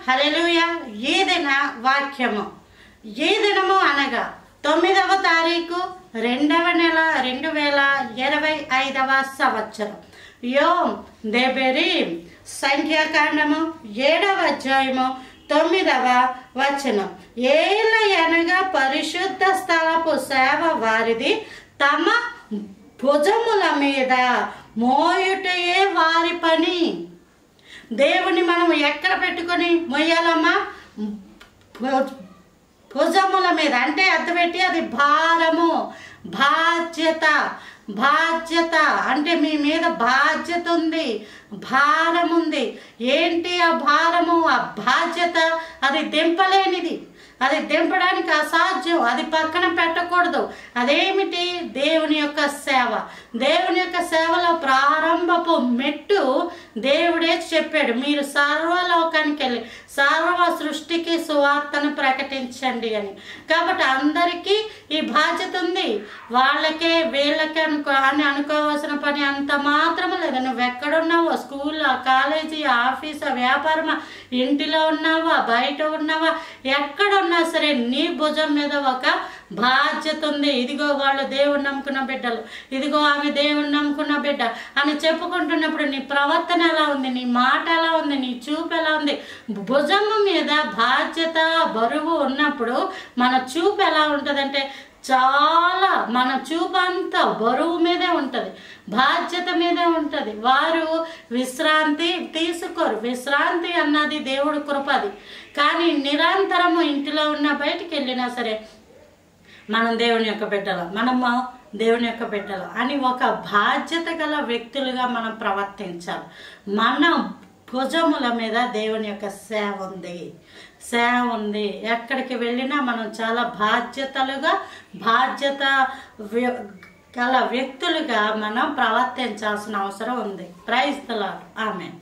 హల్లెలూయా. ఈ దిన వాక్యము ఈ దినము అనగా 9వ తారీఖు 2వ నెల 2025వ సంవత్సరం. యోమ్ దెబెరీం సంఖ్యాకాండము 7వ అధ్యాయము 9వ వచనం. ఏలయనగా పరిశుద్ధ స్థలపు సేవ వారిది, తమ భుజముల మీద మోయుటయే వారి పని. దేవుని మనం ఎక్కడ పెట్టుకొని మొయ్యాలమ్మా? భుజముల మీద. అంటే అర్థపెట్టి అది భారము, బాధ్యత అంటే మీ మీద బాధ్యత ఉంది, భారం ఉంది. ఏంటి ఆ భారము, ఆ బాధ్యత? అది దింపలేనిది, అది దింపడానికి అసాధ్యం, అది పక్కన పెట్టకూడదు. అదేమిటి? దేవుని యొక్క సేవ. దేవుని యొక్క సేవలో ప్రారంభపు మెట్టు దేవుడే చెప్పాడు, మీరు సర్వలోకానికి వెళ్ళి సర్వ సృష్టికి సువార్తను ప్రకటించండి అని. కాబట్టి అందరికీ ఈ బాధ్యత ఉంది. వాళ్ళకే వీళ్ళకే అని అనుకోవాల్సిన పని అంత మాత్రమే లేదు. నువ్వు ఎక్కడున్నావో, స్కూల్లో, కాలేజీ, ఆఫీసా, వ్యాపారమా, ఇంటిలో ఉన్నావా, బయట ఉన్నావా, ఎక్కడున్నా సరే నీ భుజం మీద ఒక బాధ్యత ఉంది. ఇదిగో వాళ్ళు దేవుణ్ణి నమ్ముకున్న బిడ్డలు, ఇదిగో ఆమె దేవుణ్ణి నమ్ముకున్న బిడ్డ అని చెప్పుకుంటున్నప్పుడు నీ ప్రవర్తన ఎలా ఉంది, నీ మాట ఎలా ఉంది, నీ చూపు ఎలా ఉంది? భుజము మీద బాధ్యత, బరువు ఉన్నప్పుడు మన చూపు ఎలా ఉంటుందంటే చాలా, మన చూపు అంతా బరువు మీదే ఉంటుంది, బాధ్యత మీదే ఉంటుంది. వారు విశ్రాంతి తీసుకోరు. విశ్రాంతి అన్నది దేవుడి కృపది. కానీ నిరంతరము ఇంటిలో ఉన్న బయటికి వెళ్ళినా సరే మనం దేవుని యొక్క బిడ్డలు, మనము దేవుని యొక్క బిడ్డలు అని ఒక బాధ్యత గల వ్యక్తులుగా మనం ప్రవర్తించాలి. మన భుజముల మీద దేవుని యొక్క సేవ ఉంది. ఎక్కడికి వెళ్ళినా మనం చాలా బాధ్యత గల వ్యక్తులుగా మనం ప్రవర్తించాల్సిన అవసరం ఉంది. Praise the lord. ఆమేన్.